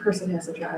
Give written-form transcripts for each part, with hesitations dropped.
person has a job.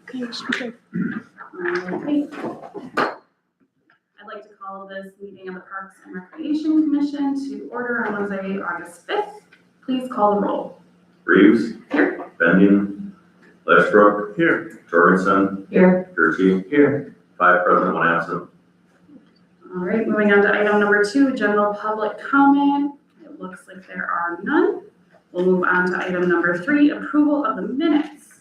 Okay, you should be good. Okay. I'd like to call this meeting of the Parks and Recreation Commission to order on Wednesday, August 5th. Please call the roll. Reeves. Here. Bending. Leshbrook. Here. Jorgensen. Here. Jersey. Here. 5 present, 1 absent. All right, moving on to item number 2, general public comment. It looks like there are none. We'll move on to item number 3, approval of the minutes.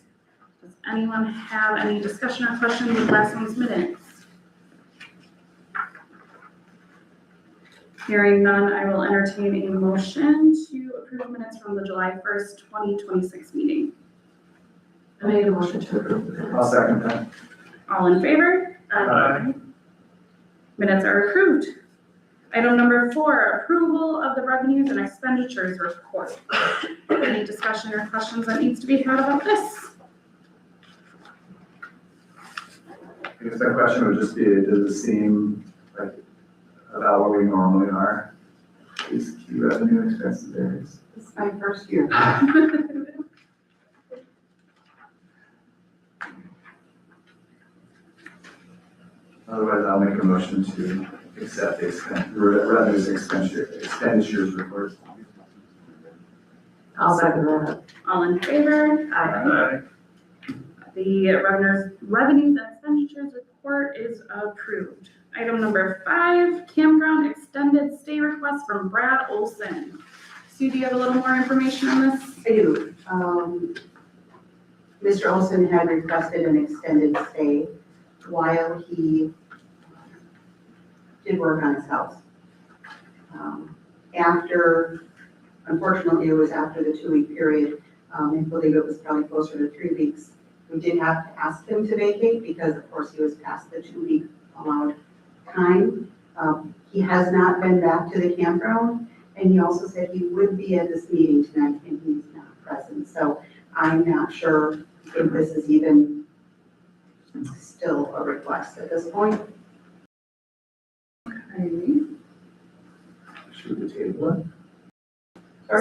Does anyone have any discussion or questions with last month's minutes? Hearing none, I will entertain a motion to approve minutes from the July 1st, 2026 meeting. I made a motion to approve the minutes. I'll second that. All in favor? Aye. Minutes are approved. Item number 4, approval of the revenues and expenditures report. Any discussion or questions that needs to be had about this? I guess my question would just be, does it seem like about what we normally are? These key revenue expenses areas? This is my first year. Otherwise, I'll make a motion to accept the revenues expenditures report. I'll second that. All in favor? Aye. The revenues and expenditures report is approved. Item number 5, campground extended stay request from Brad Olson. Sue, do you have a little more information on this? I do. Mr. Olson had requested an extended stay while he did work on his house. Unfortunately, it was after the 2-week period. I believe it was probably closer to 3 weeks. We did have to ask him to vacate because, of course, he was past the 2-week allowed time. He has not been back to the campground, and he also said he would be at this meeting tonight, and he's not present. So I'm not sure if this is even still a request at this point. Should we table it?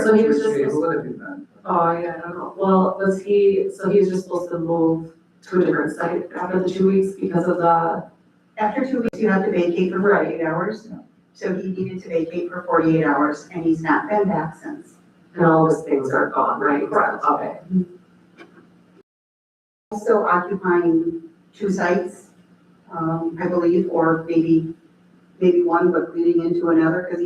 So he was just, Table it if you meant. oh, yeah, I don't know. Well, so he was just supposed to move to a different site after the 2 weeks because of the, After 2 weeks, you have to vacate for 48 hours. So he needed to vacate for 48 hours, and he's not been back since. and all his things are gone, right? Correct. Okay. Also occupying 2 sites, I believe, or maybe one, but leading into another, because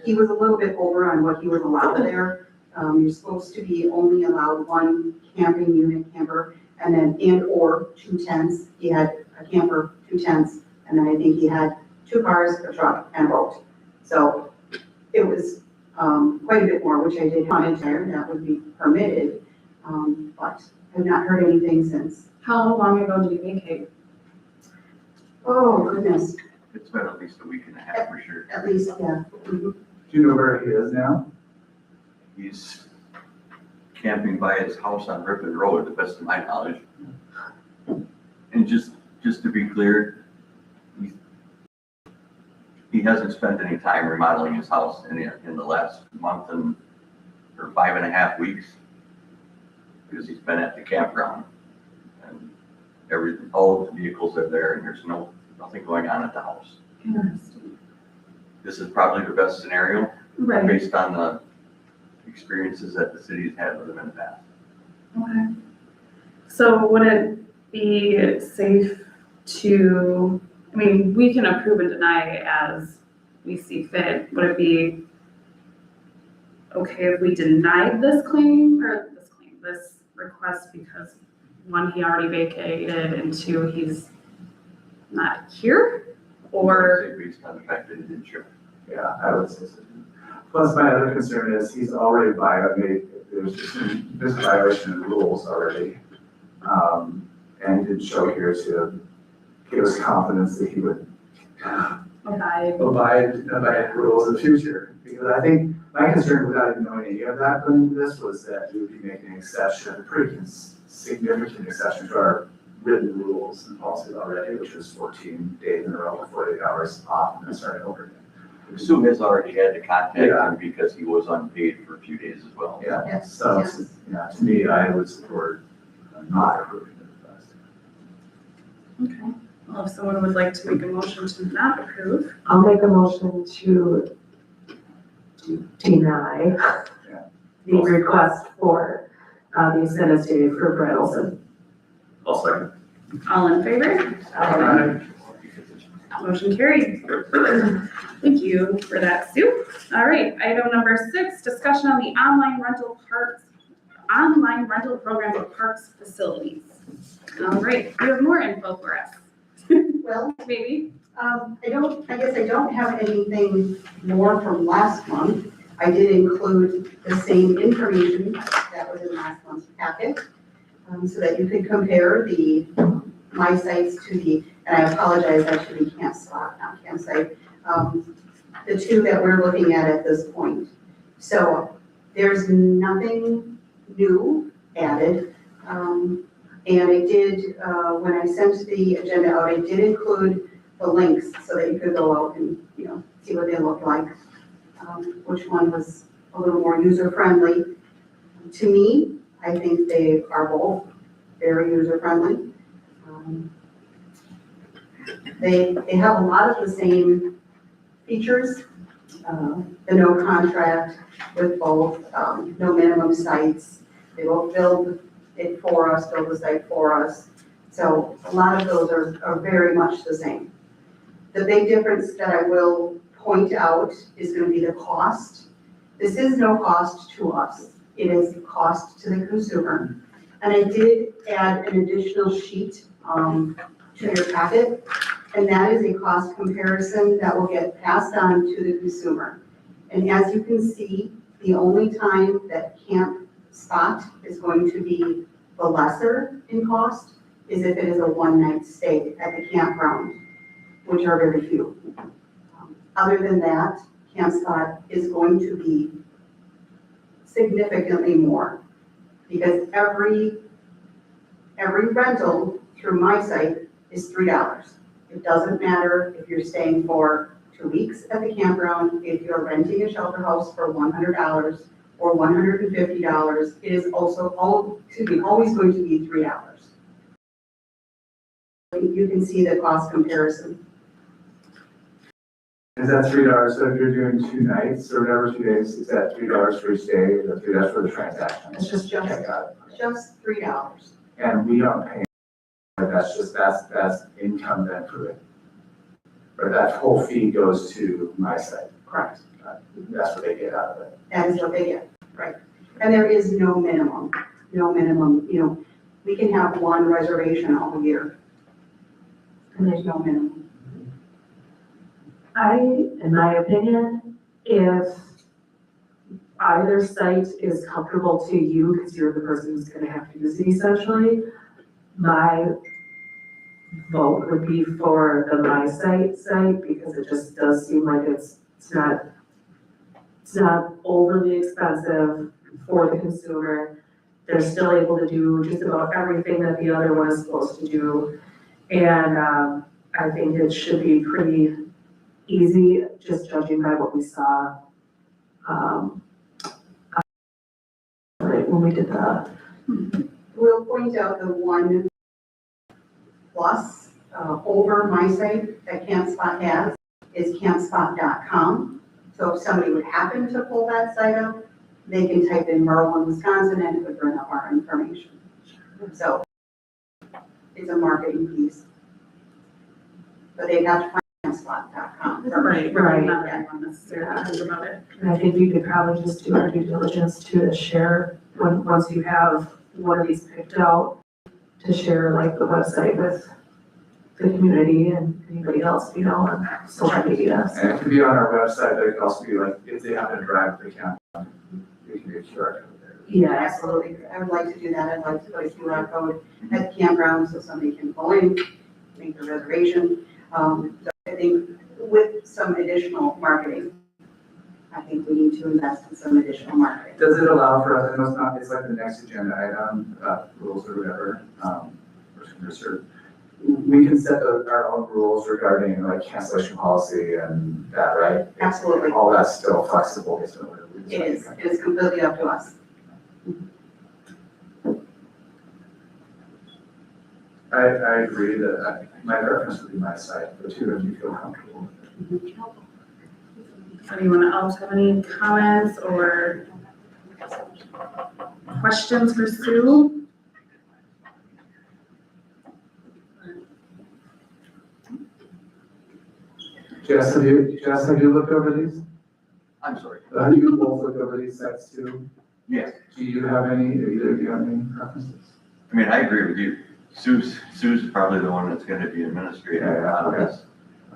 he was a little bit over on what he was allowed there. You're supposed to be only allowed 1 camping unit camper, and then, or 2 tents. He had a camper, 2 tents, and then I think he had 2 cars, a truck, and a boat. So it was quite a bit more, which I did want there, that would be permitted, but I've not heard anything since. How long ago did he vacate? Oh, goodness, It's been at least a week and a half for sure. at least, yeah. Do you know where he is now? He's camping by his house on Ripon Road, to the best of my knowledge. And just to be clear, he hasn't spent any time remodeling his house in the last month or 5.5 weeks. Because he's been at the campground. And all of the vehicles are there and there's nothing going on at the house. Interesting. This is probably the best scenario Right, based on the experiences that the city's had with him in the past. okay. So would it be safe to, I mean, we can approve and deny as we see fit. Would it be okay if we denied this request because 1, he already vacated, and 2, he's not here? Or, Based on the fact that he didn't show. Yeah, I would say so. Plus, my other concern is he's already violated, there's just this violation of the rules already. And he didn't show here to give us confidence that he would okay, abide by rules in the future. Because I think my concern, without even knowing any of that, when this was that we would be making an exception, a pretty significant exception to our written rules and policies already, which was 14 days in a row, 48 hours off, and then starting over again. Sue has already had to contact Yeah. him because he was unpaid for a few days as well. Yeah, Yes, so, yes. yeah, to me, I would support not approving the request. Okay, well, if someone would like to make a motion to not approve, I'll make a motion to deny Yeah. the request for the incentive stay for Brett Olson. I'll second. all in favor? Motion carried. Thank you for that, Sue. All right, item number 6, discussion on the online rental program for parks facilities. All right, you have more info for us, Well, maybe? I guess I don't have anything more from last month. I did include the same information that was in last month's packet, so that you could compare my sites to and I apologize, that should be CampSpot, not Campsite, the two that we're looking at this point. So there's nothing new added. And I did, when I sent the agenda out, I did include the links so that you could go out and, see what they look like. Which one was a little more user-friendly. To me, I think they are both very user-friendly. They have a lot of the same features, the no contract with both, no minimum sites. They will build it for us, build the site for us. So a lot of those are very much the same. The big difference that I will point out is going to be the cost. This is no cost to us. It is cost to the consumer. And I did add an additional sheet to your packet, and that is a cost comparison that will get passed on to the consumer. And as you can see, the only time that CampSpot is going to be the lesser in cost is if it is a one-night stay at the campground, which are very few. Other than that, CampSpot is going to be significantly more, because every rental through my site is $3. It doesn't matter if you're staying for 2 weeks at the campground, if you're renting a shelter house for $100 or $150, it is also always going to be $3. You can see the cost comparison. Is that $3, so if you're doing 2 nights or whatever, 2 days, is that $3 for each day, is that $3 for the transaction? It's just, Okay, got it. Just $3. And we don't pay, that's income then for it. Or that whole fee goes to my site, Correct. that's what they get out of it. That is what they get, right? And there is no minimum, we can have one reservation all year. And there's no minimum. in my opinion, if either site is comfortable to you, because you're the person who's gonna have to use it essentially, my vote would be for the My site, because it just does seem like it's not overly expensive for the consumer. They're still able to do just about everything that the other one is supposed to do. And I think it should be pretty easy, just judging by what we saw when we did the. We'll point out the one plus over my site that CampSpot has is campspot.com. So if somebody would happen to pull that site up, they can type in Merlin, Wisconsin, and it would bring up our information. So it's a marketing piece. But they have to find campspot.com. Right, Right. not everyone necessarily knows about it. And I think we could probably just do our due diligence to share, once you have one of these picked out, to share like the website with the community and anybody else, on social media. And it can be on our website, but it can also be like, if they happen to drive to the camp, we can do a QR code there. Yeah, Absolutely. I would like to do that. I'd like to put a QR code at the campground so somebody can pull in, make the reservation. So I think with some additional marketing, I think we need to invest in some additional marketing. Does it allow for us, I know it's not, it's like the next agenda item, rules or whatever, we can set our own rules regarding like cancellation policy and that, right? Absolutely. All that's still flexible, so. It is completely up to us. I agree that my preference would be my site, but too, if you feel comfortable with it. Does anyone else have any comments or questions for Sue? Jess, have you looked over these? I'm sorry. Have you both looked over these sites too? Yes, Do you have any, or either of you have any preferences? I mean, I agree with you. Sue's probably the one that's gonna be administrating a lot of this.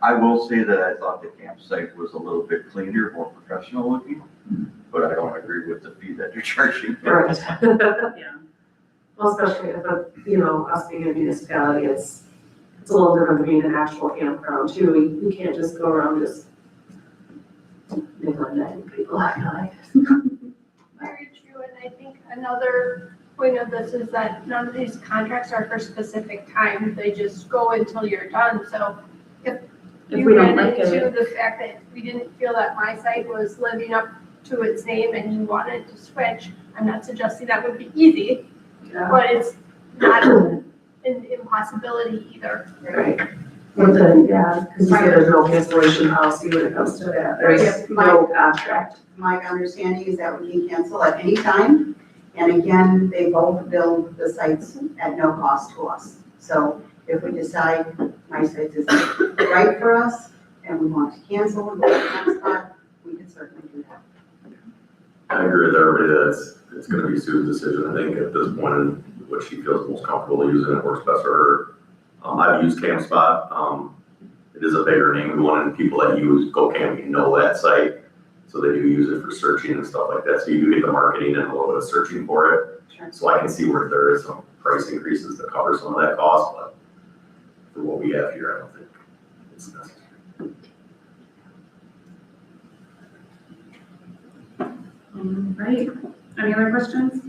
I will say that I thought the campsite was a little bit cleaner, more professional looking, but I don't agree with the fee that you're charging. Right. Yeah. Well, especially if, us being a municipality, it's a little different than being an actual campground too. We can't just go around just neglecting people, I feel like. Very true, and I think another point of this is that none of these contracts are for specific time, they just go until you're done, so If you we don't ran like into it, the fact that we didn't feel that my site was living up to its name and you wanted to switch, I'm not suggesting that would be easy, Yeah. but it's not an impossibility either. Right. But then, yeah, because you say there's no cancellation policy when it comes to that. There's no contract. My understanding is that we can cancel at any time. And again, they both build the sites at no cost to us. So if we decide my site is right for us and we want to cancel and go to the next spot, we can certainly do that. I agree with everybody that it's gonna be Sue's decision. I think at this point, what she feels most comfortable using, it works best for her. I've used CampSpot. It is a bigger name. We wanted people that use GoCamping know that site. So they do use it for searching and stuff like that. So you do get the marketing and a little bit of searching for it. Sure. So I can see where there is some price increases to cover some of that cost, but for what we have here, I don't think it's necessary. Right, any other questions?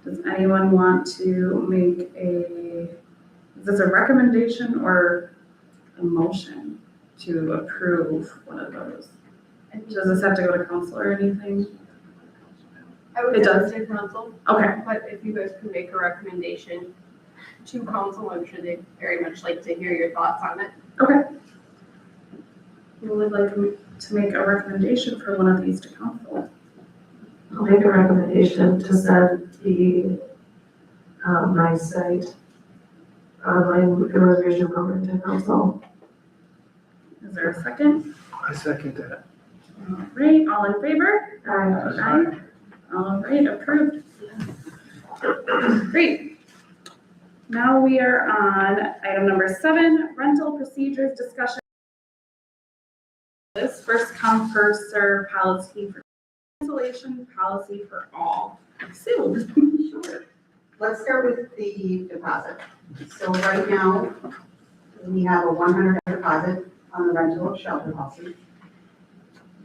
Does anyone want to make is this a recommendation or a motion to approve one of those? Does this have to go to council or anything? I would It have does. to council, Okay, but if you guys could make a recommendation to council, I'm sure they'd very much like to hear your thoughts on it. okay. Who would like to make a recommendation for one of these to council? I'll make a recommendation to send the, my site online reservation program to council. Is there a second? I second that. All right, all in favor? Aye. All right, approved. Great. Now we are on item number 7, rental procedures discussion. This first come, first serve policy for cancellation, policy for all. Sue. Sure. Let's start with the deposit. So right now, we have a $100 deposit on the rental of shelter policy.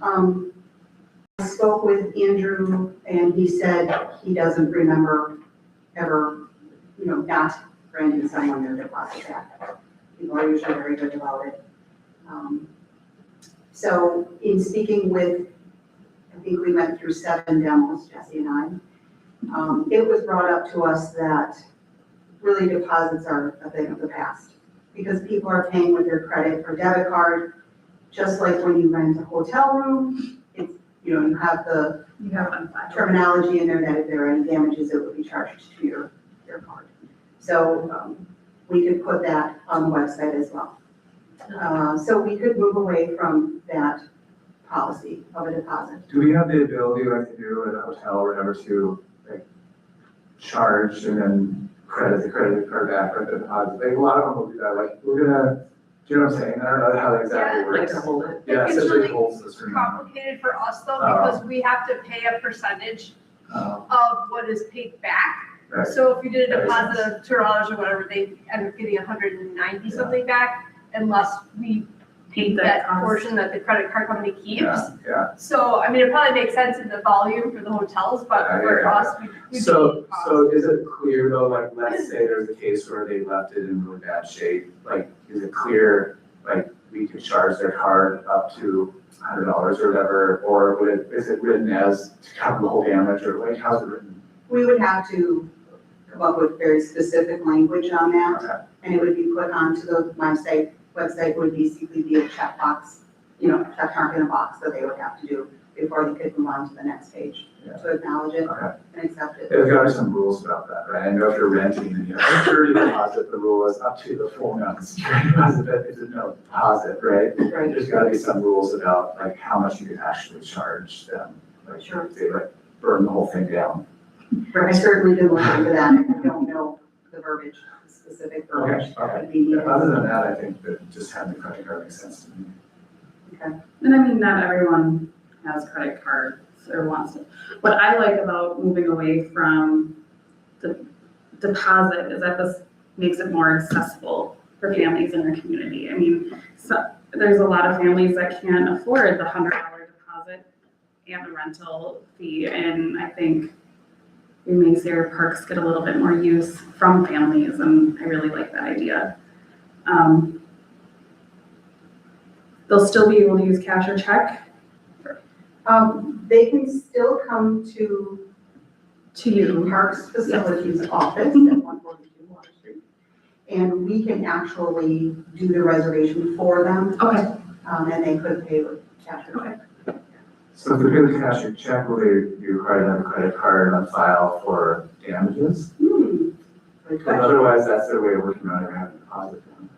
I spoke with Andrew and he said he doesn't remember ever, not granting someone their deposit back. People are usually very good about it. So in speaking with, I think we went through 7 demos, Jesse and I, it was brought up to us that really deposits are a thing of the past because people are paying with their credit or debit card, just like when you rent a hotel room, it's, you have the You have on file. terminology in there that if there are any damages, it would be charged to your card. So we could put that on the website as well. So we could move away from that policy of a deposit. Do we have the ability, like to do at a hotel or whatever, to like charge and then credit the credit card back or the deposit? Like a lot of them will do that, like, we're gonna, do you know what I'm saying? I don't know how that exactly Yeah, Like works. to hold it. Yeah, It's essentially really holds the screen. Complicated for us though, Oh. because we have to pay a percentage Oh, of what is paid back. right. So if you did a That makes deposit of $2 or whatever, they end up getting 190 something back unless we Paid that that cost. portion that the credit card company keeps. Yeah, So, I mean, it probably makes sense in the volume for the hotels, but Yeah, for yeah, us, we. So is it clear though, like, let's say there's a case where they left it in really bad shape, like, is it clear, like, we could charge their card up to $100 or whatever, or is it written as to cover the whole damage, or like, how's it written? We would have to come up with very specific language on that. Okay. And it would be put onto the website would basically be a checkbox, check mark in a box that they would have to do before they could move on to the next page Yeah. to acknowledge it Okay. and accept it. There's gotta be some rules about that, right? I know if you're renting and you have a security deposit, the rule is up to the full amount of security deposit, but it's a no deposit, right? Right, There's gotta be some rules about like how much you can actually charge them. Like, Sure. they like burn the whole thing down. I certainly did look into that, I don't know the verbiage, the specific verbiage that Okay. would be needed. Other than that, I think that just having the credit card makes sense to me. And I mean, not everyone has credit cards or wants to. What I like about moving away from the deposit is that this makes it more accessible for families in our community. I mean, there's a lot of families that can't afford the $100 deposit and the rental fee, and I think we may see our parks get a little bit more use from families, and I really like that idea. They'll still be able to use cash or check They can still come to to the you. Parks Facilities Office at 142 Water Street. And we can actually do the reservation for them, Okay, and they could pay with cash or check. So if they pay the cash or check, will they be required to have a credit card on file for damages? Good But question. otherwise, that's their way of working on it, having a deposit down.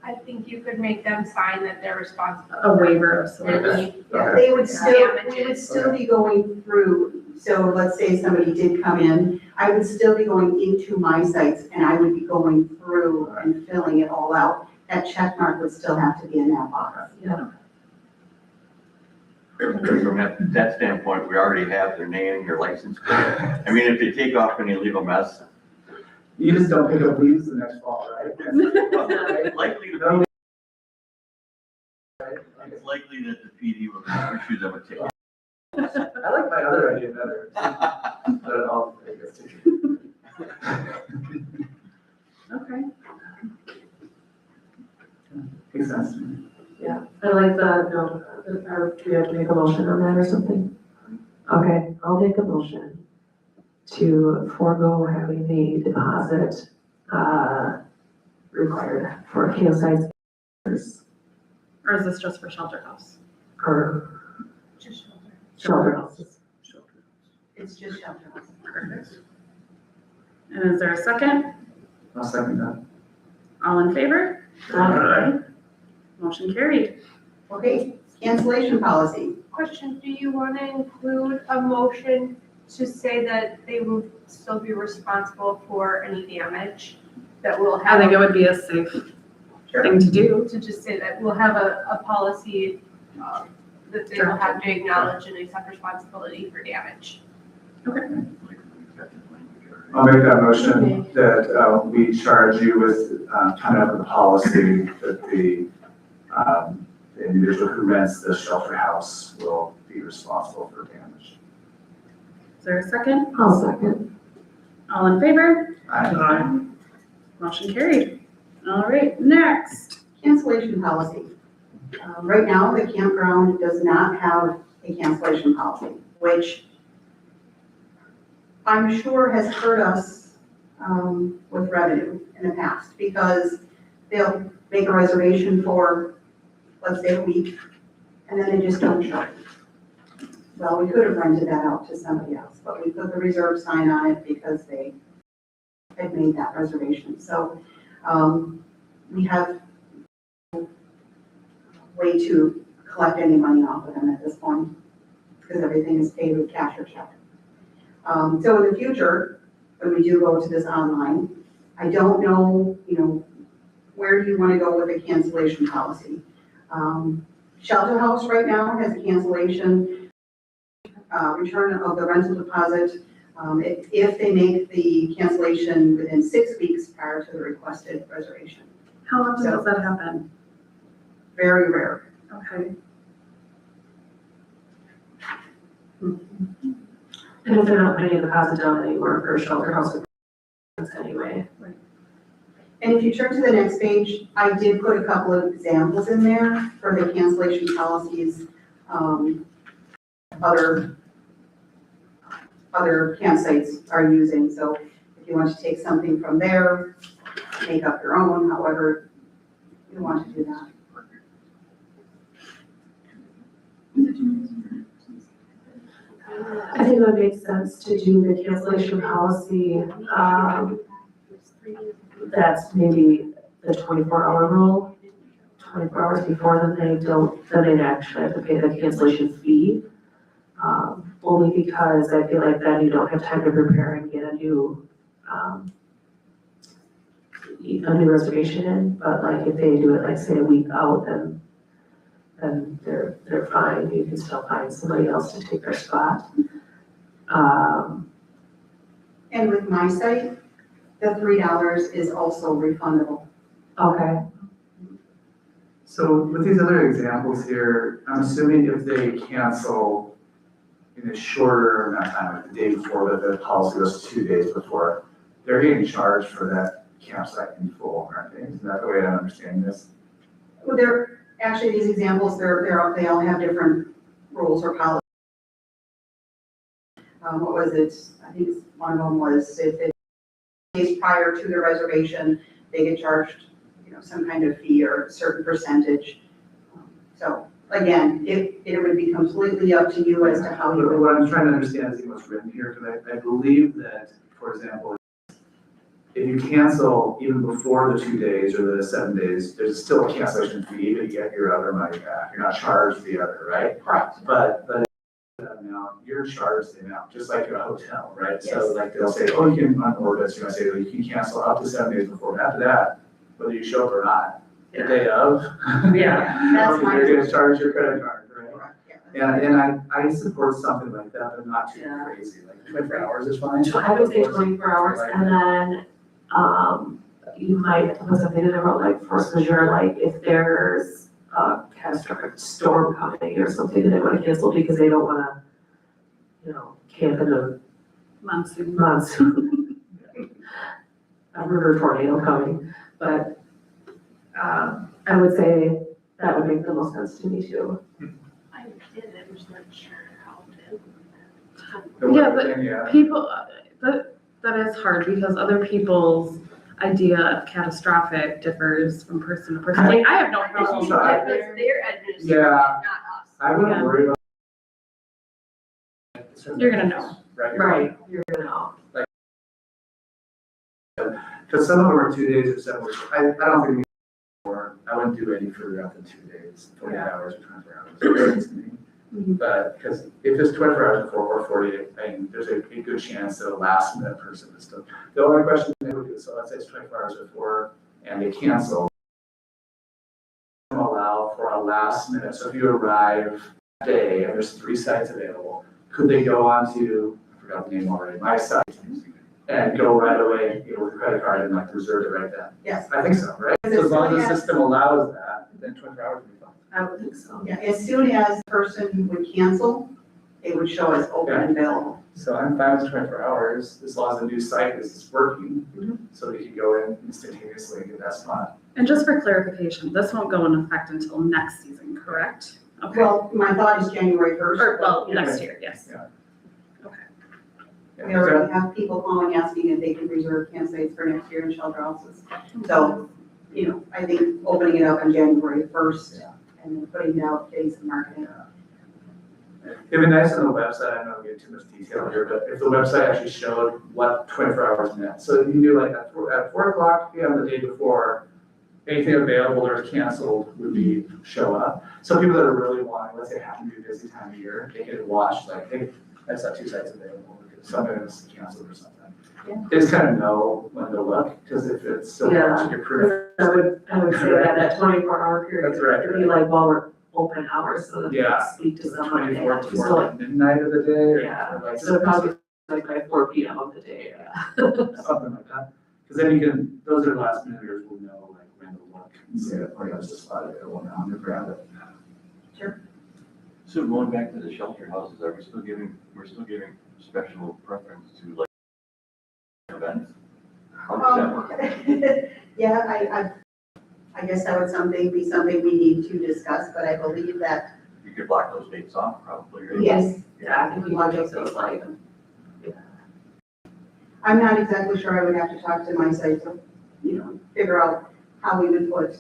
I think you could make them sign that they're responsible. a waiver of sorts. Okay. Yeah, they would still, we would Damages. still be going through, so let's say somebody did come in, I would still be going into my sites and I would be going through and filling it all out. That check mark would still have to be in that box. From that standpoint, we already have their name, their license plate. I mean, if they take off and you leave a mess, You just don't pick up leaves the next fall, right? it's likely to No. be, it's likely that the PD will issue them a ticket. I like my other idea better. But I'll take this too. Okay. Makes sense to me. I like the, no, or do we have to make a motion on that or something? Okay, I'll make a motion to forego having the deposit, required for campsites Or is this just for shelter house? or Just shoulder. shelter houses. It's just shelter house. Perfect. And is there a second? I'll second that. All in favor? Okay. Motion carried. Okay, cancellation policy. Question, do you want to include a motion to say that they will still be responsible for any damage that will I think it have, would be a safe thing to do. to just say that we'll have a policy that they will have to acknowledge and accept responsibility for damage? I'll make that motion that we charge you with coming up with a policy that the individual who rents the shelter house will be responsible for damage. Is there a second? I'll second. All in favor? Aye. Motion carried. All right, next. Cancellation policy. Right now, the campground does not have a cancellation policy, which I'm sure has hurt us with revenue in the past, because they'll make a reservation for, let's say, a week, and then they just don't show. Well, we could have rented that out to somebody else, but we put the reserve sign on it because they had made that reservation. So we have no way to collect any money off of them at this point, because everything is paid with cash or check. So in the future, when we do go to this online, I don't know, where do you want to go with a cancellation policy? Shelter House right now has a cancellation, return of the rental deposit, if they make the cancellation within 6 weeks prior to the requested reservation. How often does that happen? Very rare. Okay. And if they're not putting a deposit down anymore for a shelter house anyway. And if you turn to the next page, I did put a couple of examples in there for the cancellation policies, other other campsites are using. So if you want to take something from there, make up your own, however you want to do that. I think it would make sense to do the cancellation policy, that's maybe the 24-hour rule. 24 hours before, then they actually have to pay the cancellation fee. Only because I feel like then you don't have time to prepare and get a new reservation in, but like if they do it like say a week out, then they're fine, you can still find somebody else to take their spot. And with my site, the $3 is also refundable. Okay, So with these other examples here, I'm assuming if they cancel in a shorter amount of time, like the day before, that the policy was 2 days before, they're getting charged for that campsite in full, aren't they? Is that the way I understand this? Well, actually, these examples, they all have different rules or policies. What was it? I think one of them was if it's days prior to the reservation, they get charged, some kind of fee or a certain percentage. So again, it would be completely up to you as to how you would. What I'm trying to understand is what's written here, because I believe that, for example, if you cancel even before the 2 days or the 7 days, there's still a cancellation fee, but you get your other money back. You're not charged the other, right? Correct. But that amount, you're charged the amount, just like a hotel, right? So Yes. like they'll say, oh, you can, on Orbitz, say, well, you can cancel up to 7 days before. After that, whether you show up or not, the day of. Yeah, that's my- You're gonna charge your credit card, right? Correct, yeah. And I support something like that, but not too Yeah. crazy, like 24 hours is fine. I would say 24 hours, and then, you might put something in there about like force majeure, like if there's a catastrophic storm coming or something that they want to cancel because they don't want to, camp in the monsoon. monsoon. A river tornado coming, but, I would say that would make the most sense to me too. I did, I was not sure how to. The Yeah, one but thing, yeah. People, that is hard because other people's idea of catastrophic differs from person to person. Like, I have no problem with Right. That's that. their administration, Yeah. not us. I wouldn't Yeah. worry about. You're gonna know. Right. You're gonna know. Because some of them are 2 days or 7 weeks. I don't think I wouldn't do any further out than 2 days, 48 hours or 24 hours. Makes sense to me. But, because if it's 24 hours before or 48, I mean, there's a good chance that a last minute person is still. The only question they would do, so let's say it's 24 hours before and they cancel. Allow for a last minute, so if you arrive that day and there's 3 sites available, could they go on to, I forgot the name already, my site, and go right away, with a credit card and like reserve it right then? Yes. I think so, right? So as long as the system allows that, then 24 hours would be fine. I would think so. Yeah, as soon as the person would cancel, it would show as open and available. So I'm fine with 24 hours, as long as the new site is working, so we can go in instantaneously and get that spot. And just for clarification, this won't go into effect until next season, correct? Okay. Well, my thought is January 1st. Or, well, but, next year, yes. We already have people calling asking if they can reserve campsites for next year in shelter houses. So, I think opening it up on January 1st and then putting it out, getting some marketing. It'd be nice on the website, I don't want to get too much detail here, but if the website actually showed what 24 hours meant. So you can do like at 4 o'clock p.m. the day before, anything available or canceled would be show up. So people that are really wanting, let's say happen to be a busy time of year, they can watch like, hey, that's not 2 sites available, something is canceled or something. Yeah. They just kind of know when to look, because if it's still Yeah. your proof. I would say that 24-hour period. That's right. It'd be like while we're open hours, so that we Yeah. can speak to someone. and they 24 have to before still, like midnight of the day. Or Yeah. like, So probably like by 4 p.m. of the day, yeah. something like that. Because then you can, those are last minuters will know like when to look and say, oh, yeah, it's just spot available now, I'm gonna grab it. So going back to the shelter houses, we're still giving special preference to like events? How does that work? Yeah, I guess that would be something we need to discuss, but I believe that, You could block those dates off probably, right? yes, Yeah, I think we can take those like, I'm not exactly sure, I would have to talk to my site to, figure out how we would put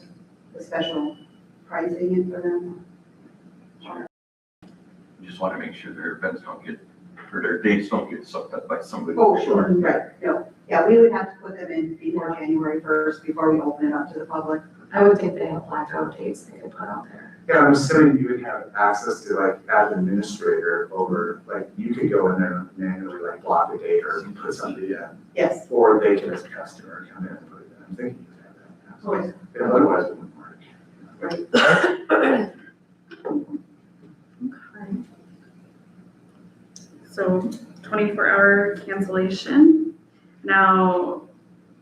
the special pricing in for them. Just want to make sure their events don't get, or their dates don't get sucked up by somebody. Oh, sure, right, no, yeah, we would have to put them in before January 1st, before we open it up to the public. I would think they have blackout dates they could put out there. Yeah, I'm assuming you would have access to like, as an administrator over, like, you could go in there and manually like block a date or put somebody in. Yes, Or they can, as a customer, come in and put it in. I'm thinking you have that. Absolutely. Yeah, otherwise it wouldn't work. right. Okay. So 24-hour cancellation. Now,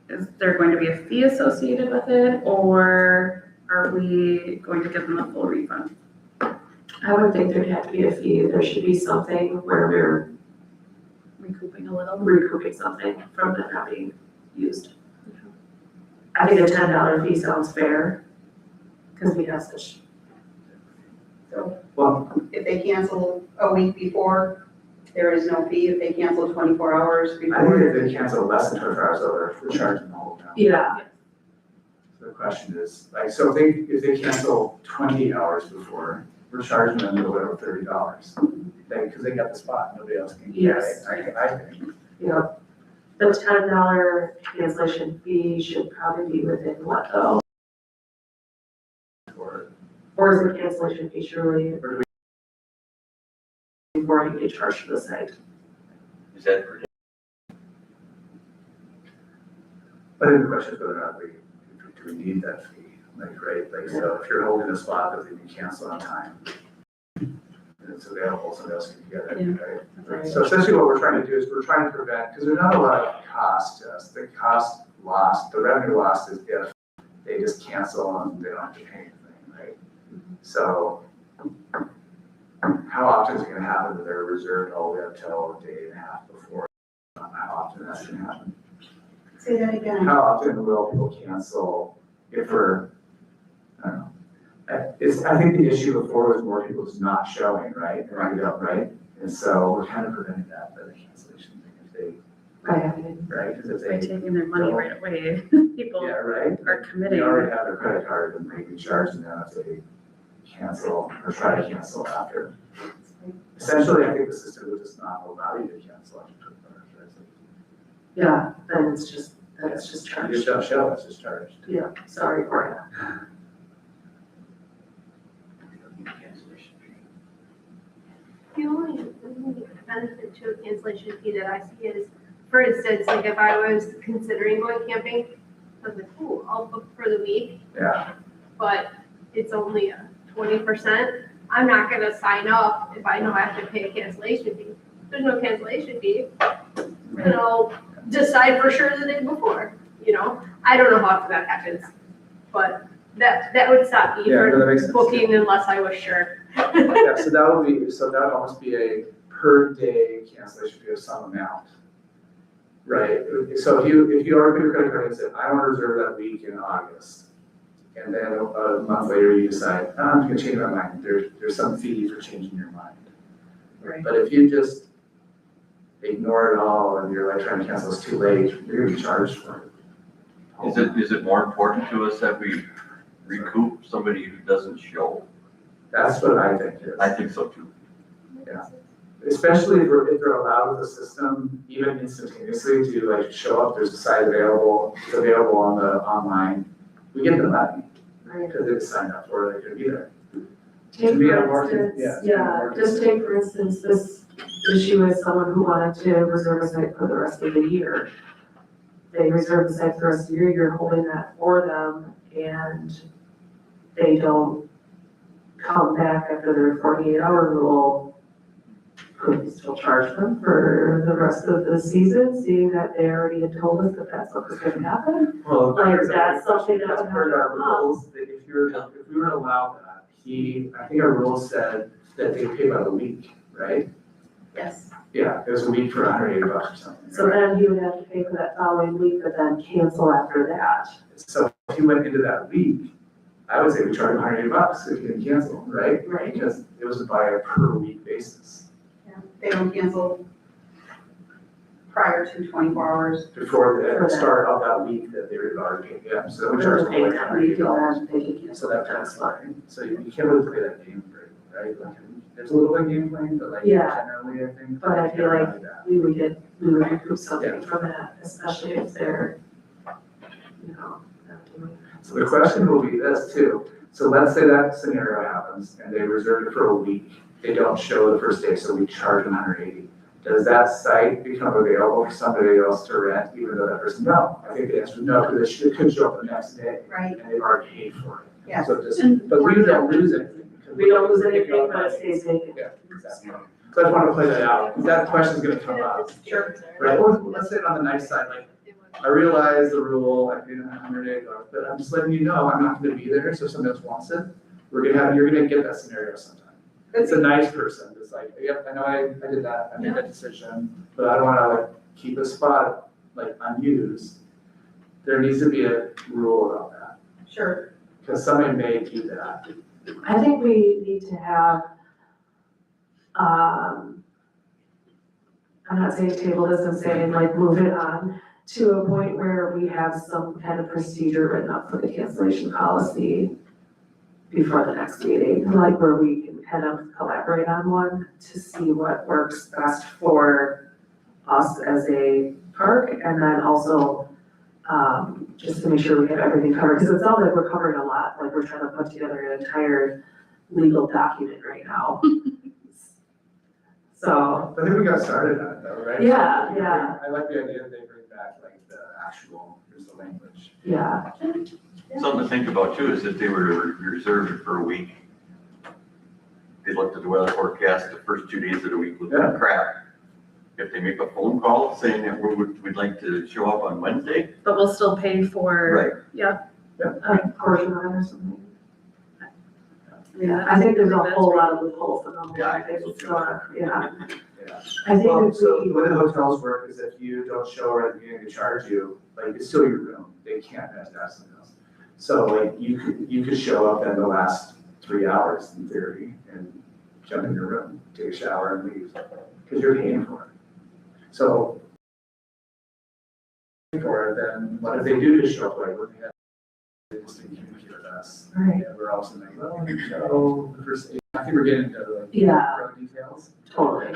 is there going to be a fee associated with it, or are we going to give them a full refund? I would think there'd have to be a fee. There should be something where we're Recouping a little? recouping something from the not being used. I think a $10 fee sounds fair, because we have such, So Well, if they cancel a week before, there is no fee. If they cancel 24 hours I think before, if they cancel less than 24 hours, over, we're charging the whole amount. yeah, So the question is, like, so if they cancel 20 hours before, we're charging them a little over $30. Because they got the spot, nobody else can get it, Yes. I think. you know. The $10 cancellation fee should probably be within what though? Or is the cancellation fee surely Or do before you get charged to the site? Is that for I think the question is whether or not do we need that fee? Like, right, like, so if you're holding a spot, that you can cancel on time. And it's available, somebody else can get it, right? Right. So essentially what we're trying to do is we're trying to prevent, because there's not a lot of cost to us. The cost lost, the revenue lost is if they just cancel and they don't have to pay anything, right? So how often is it gonna happen that they're reserved all the way up till a day and a half before? How often that's gonna happen? say that again. How often will people cancel if we're, I don't know. I think the issue before was more people just not showing, right? Right? And so we're kind of preventing that by the cancellation thing, if they, right? Because if By they, taking their money right away, people yeah, right? are They committing. already have their credit card and they can charge them if they cancel or try to cancel after. Essentially, I think the system would just not allow you to cancel after 24 hours. Yeah, then it's just You charged. just don't show, it's just charged. Yeah, sorry, Gloria. cancellation fee? The only benefit to a cancellation fee that I see is, for instance, like if I was considering going camping, I was like, ooh, I'll book for the week, Yeah, but it's only a 20%. I'm not gonna sign up if I know I have to pay a cancellation fee. If there's no cancellation fee, then I'll decide for sure the day before, I don't know how often that happens, but that would stop me Yeah, no, that makes from sense. booking unless I was sure. yeah, so that would almost be a per day cancellation fee of some amount. Right, so if you already put your credit card and said, I want to reserve that week in August. And then a month later you decide, oh, I'm gonna change my mind, there's some fee for changing your mind. Right. But if you just ignore it all and you're like trying to cancel, it's too late, you're gonna be charged for it. Is it more important to us that we recoup somebody who doesn't show? That's what I think it is. I think so too. Especially if they're allowed with the system, even instantaneously to like show up, there's a site available, it's available on the online. We get the money, Right. because they've signed up for it, they're gonna be there. Take To be for a more- instance, yeah, to be yeah, more just take for instance, this issue with someone who wanted to reserve a site for the rest of the year. They reserve the site for the rest of the year, you're holding that for them, and they don't come back after their 48-hour rule. Could we still charge them for the rest of the season, seeing that they already had told us that that's what was gonna happen? Well, Like, that's something that that's would part of our have to come. rules, that if we were to allow that, I think our rules said that they pay by the week, right? Yes, Yeah, it was a week for $180 or something. So then he would have to pay for that following week, but then cancel after that. So if you went into that week, I would say we charge $180 if you didn't cancel, right? Right. Because it was by a per week basis. they don't cancel prior to 24 hours. before For the that. start of that week that they were already paid, yeah, so we They're charge them paying like that week, $180. and then they can So cancel that, that's fine, so you can't really play that game very, right? Like, there's a little bit of game playing, but like Yeah. generally, I think. But I feel like do that. we would recoup something from that, especially if they're, you know, not doing. So the question will be this too, so let's say that scenario happens and they reserve it for a week, they don't show the first day, so we charge them $180. Does that site become available for somebody else to rent, even though that person, no? I think the answer is no, because it could show up the next day Right. and they've already paid for it. Yeah. So just, And- but we don't lose anything. because We don't lose we anything, go but it back. stays vacant. Yeah, exactly. So I just want to play that out, because that question's gonna come up, Sure. right? Or let's say it on the nice side, like, I realize the rule, I paid $180, but I'm just letting you know, I'm not gonna be there, so if somebody else wants it, you're gonna get that scenario sometime. It's a nice person, it's like, yep, I know I did that, I made that decision, but I don't wanna like keep a spot like unused. There needs to be a rule about that, Sure. because somebody may do that. I think we need to have, I'm not saying table this, I'm saying like move it on to a point where we have some kind of procedure written up for the cancellation policy before the next meeting, like where we can kind of collaborate on one to see what works best for us as a park, and then also, just to make sure we have everything covered, because it sounds like we're covering a lot, like we're trying to put together an entire legal document right now. So, I think we got started on it though, right? Yeah, yeah. I like the idea that they bring back like the actual, here's the language. yeah, Something to think about too is if they were to reserve it for a week, they looked at the weather forecast, the first 2 days of the week looked Yeah. like crap. If they make a phone call saying that we'd like to show up on Wednesday, But we'll still pay for. right, a portion of it or something. Yeah, I think there's a whole lot of loopholes in the whole Yeah, I think thing, so too. so, yeah. Yeah. I think Well, if so we, the way the hotels work is if you don't show right at the beginning, they charge you, like, it's still your room, they can't rent it out to somebody else. So like, you could show up in the last 3 hours in theory and jump in your room, take a shower and leave, because you're paying for it. So for it, then what if they do just show up like, what they just didn't communicate with us? right, And we're also like, well, we show the first, I think we're getting into like. Yeah. pro details. totally.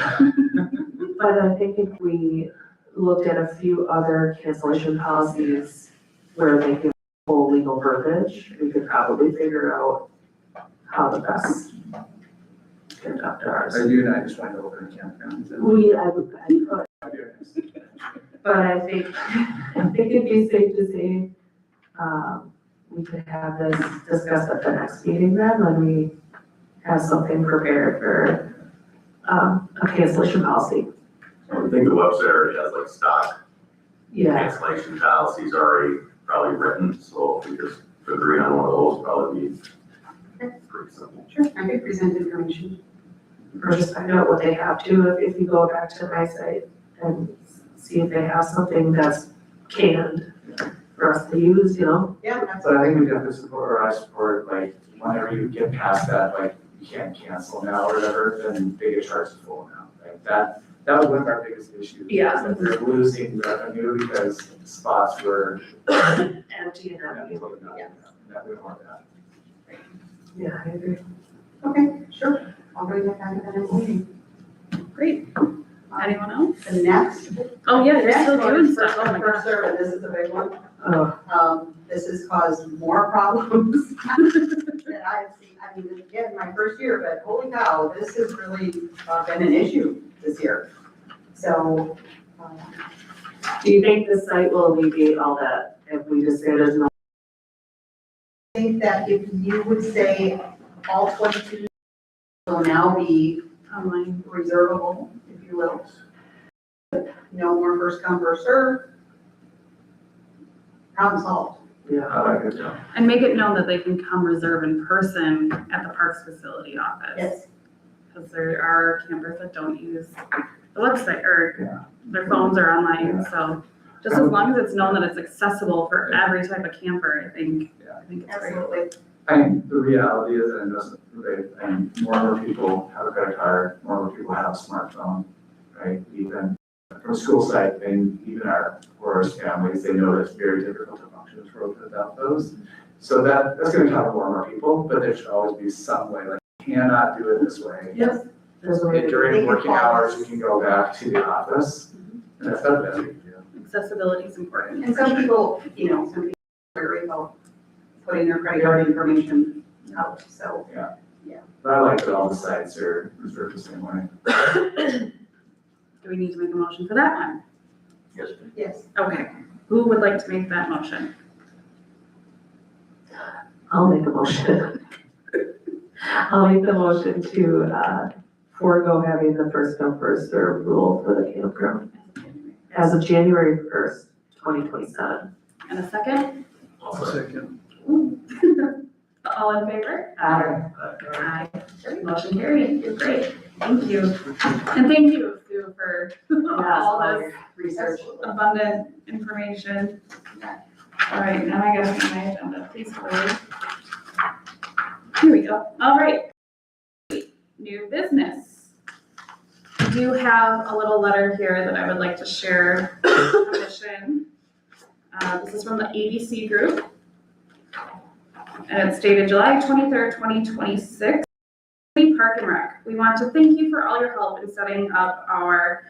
But I think if we looked at a few other cancellation policies where they give full legal verbiage, we could probably figure out how to best conduct ours. I do, and I just want to open campgrounds. I could, but I think it'd be safe to say, we could have this discussed at the next meeting then, when we have something prepared for, a cancellation policy. I think the website already has like stock Yeah, cancellation policies already probably written, so if we just agree on one of those, probably be pretty simple. Sure. I could present information. or just find out what they have to, if you go back to my site and see if they have something that's canned for us to use, you know? Yeah, that's. But I think we definitely support, or I support, like, whenever you get past that, like, you can't cancel now or whatever, then they get charged full now. Like, that was one of our biggest issues. Yeah. That they're losing revenue because spots were. Empty and not able to, Yeah, we don't want that. yeah, I agree. Okay, sure. I'll bring that back at the next meeting. Great. Anyone else? The next. Oh, yeah, you're still Next one doing is stuff. Oh my first gosh. serve, and this is a big one. Oh, This has caused more problems than I've seen. I mean, again, my first year, but holy cow, this has really been an issue this year. So, do you think the site will alleviate all that if we just say there's no? I think that if you would say all 22 will now be Online. reservable, if you will. No more first come, first serve. Problem solved. Yeah. I like it, yeah. And make it known that they can come reserve in person at the parks facility office. Yes. Because there are campers that don't use the website or Yeah. their phones are online, so just as long as it's known that it's accessible for every type of camper, I think it's great. Absolutely. I mean, the reality is, and it doesn't, right, and more and more people have a credit card, more and more people have a smartphone, right? Even from a school side thing, even our poorest families, they know it's very difficult to function as road without those. So that's gonna cover more and more people, but there should always be some way, like, you cannot do it this way. Yes. There's a way to do it. During working hours, you can go back to the office, and that's not bad we can do. Accessibility is important. And some people, some people are worried about putting their credit card information out, so. But I like that all the sites are reserved the same way. Do we need to make a motion for that one? Yes, please. Yes. Okay, who would like to make that motion? I'll make a motion. I'll make the motion to forego having the first come, first served rule for the campground as of January 1st, 2027. And a second? Second. All in favor? Aye. Aye. Motion carried. You're great. Thank you. And thank you, Sue, for all this Research. abundant information. All right, now I gotta find my agenda, please hold. Here we go. All right. New business. I do have a little letter here that I would like to share with the commission. This is from the ABC Group. And it's dated July 23rd, 2026. City Park and Rec. We want to thank you for all your help in setting up our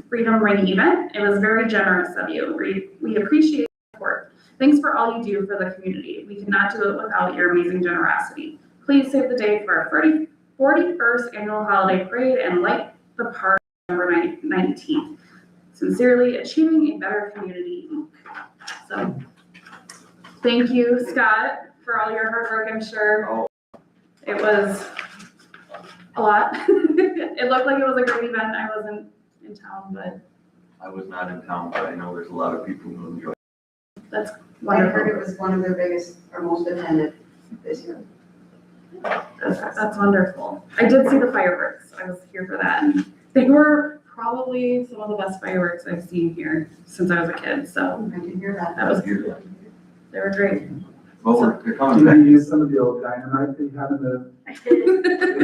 Freedom Ring event. It was very generous of you. We appreciate your support. Thanks for all you do for the community. We could not do it without your amazing generosity. Please save the date for our 41st annual holiday parade and light the park on November 19th. Sincerely, Achieving a Better Community, Inc. So, thank you, Scott, for all your hard work, I'm sure. It was a lot. It looked like it was a great event. I wasn't in town, but I was not in town, but I know there's a lot of people who enjoy it. I heard wonderful. it was one of their biggest or most attended this year. That's wonderful. I did see the fireworks. I was here for that. And they were probably some of the best fireworks I've seen here since I was a kid, so I can hear that. that was, Beautiful. they were great. Well, they're Do coming back. you use some of the old dynamite that you have in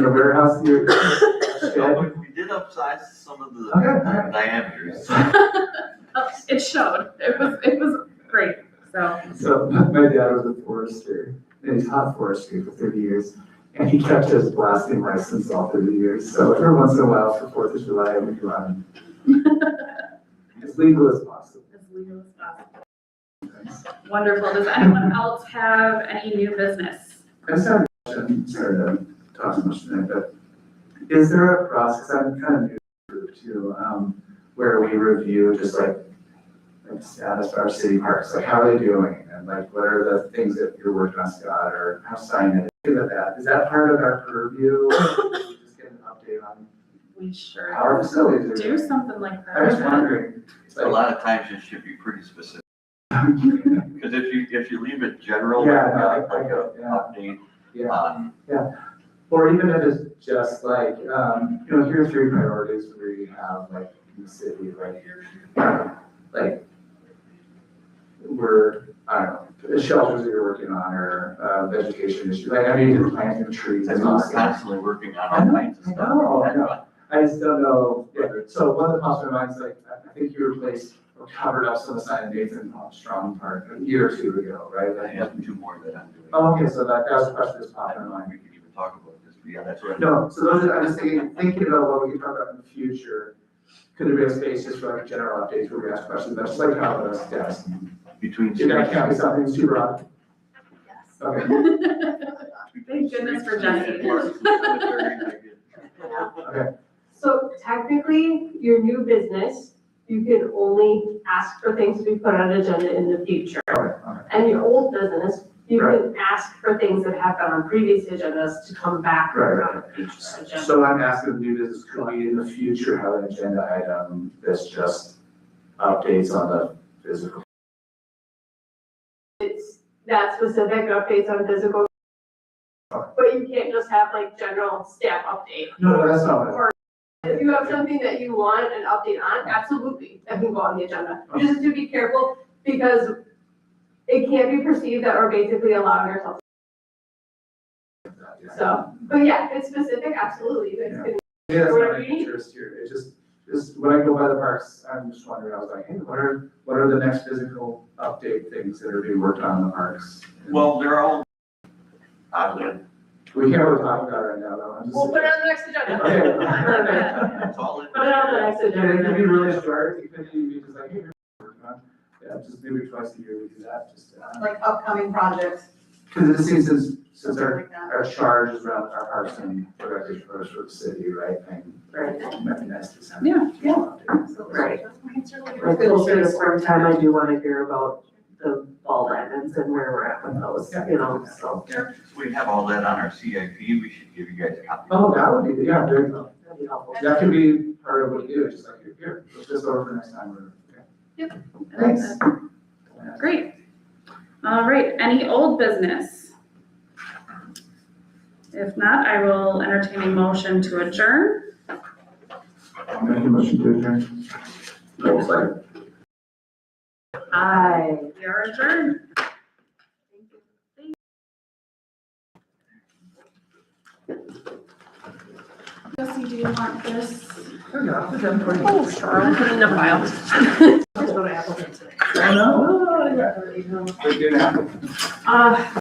the warehouse here? So we did upsize some of the Okay. diameters. It showed. It was great, so. So my dad was a forester, and he taught forestry for 30 years, and he kept his blasting license all through the years. So every once in a while for 4th of July, we go out as legal as possible. As legal as possible. Wonderful. Does anyone else have any new business? I just have a question, sorry to talk so much tonight, but is there a process, I'm kind of new to the group too, where we review just like status of our city parks, like how are they doing? And like, what are the things that you're working on, Scott, or how signage, things like that? Is that part of our purview? Just get an update on We sure how our facilities are do doing? something like that. I was wondering. It's A lot of times it should be pretty specific, like- because if you leave it general, Yeah, no, I like get it, a yeah. update Yeah. on, Or even if it's just like, here are 3 priorities we have, like, in the city, like, we're, I don't know, the shelters that you're working on, or, vegetation issues, like, I mean, you're planting trees I and mean, all we're that. constantly working on I all know, kinds of I stuff. know, I know. I just don't know, so one of the pops in my mind is like, I think you replaced or covered up some of the sign in Nathan Strong Park a year or 2 ago, right? I have 2 more that I'm doing. Oh, okay, so that was a question that's popping in my mind. We could even talk about this, but yeah, that's what. No, so those are, I'm just thinking about what we can talk about in the future. Could there be a space just for like general updates where we ask questions, that's just like how it was, yes. Between. If that can't be something too broad, Yes. okay, Thank goodness for Jesse. okay. So technically, your new business, you can only ask for things to be put on agenda in the future. Okay. And your old business, you Right. can ask for things that have been on previous agendas to come back Right. on a future agenda. So I'm asking the new business, could we in the future have an agenda item that's just updates on the physical? It's that specific updates on physical. But you can't just have like general staff update. No, that's not what Or if you have something that you want an update on, absolutely, that can go on the agenda. You just have to be careful because it can't be perceived that we're basically allowing ourselves. So, but yeah, if it's specific, absolutely, you guys can. Yeah, that's Whatever my you need. interest here, it just when I go by the parks, I'm just wondering, I was like, hey, what are the next physical update things that are being worked on in the parks? Well, they're all, oddly, We can't really talk about it right now, though. I'm just- We'll put it on the next agenda. Okay, perfect. it's all in. Put it on the next Yeah, it agenda. could be really short, it could be just like, hey, here's what we're working on. Yeah, just maybe twice a year we do that, just, Like upcoming projects, because it seems since something our, like that. our charge is around our parks and recreation programs for the city, right? And Right. it might be nice to send. Yeah. Right. Like Like closer to springtime, I do wanna hear about the ball diamonds and where we're at with those, you know, so We have all that on our CIP, we should give you guys a copy. Oh, that would be, yeah, very cool. that'd be helpful. That could be part of what you do, just like, here, let's just over for next time, or, okay. Thanks. Great. All right, any old business? If not, I will entertain a motion to adjourn. I'll make a motion to adjourn. No, it's like, Aye. We are adjourned. Jesse, do you want this? There you go, I'll put that for you. Oh, sure, I'll put it in the file. I know. Good, good. Uh,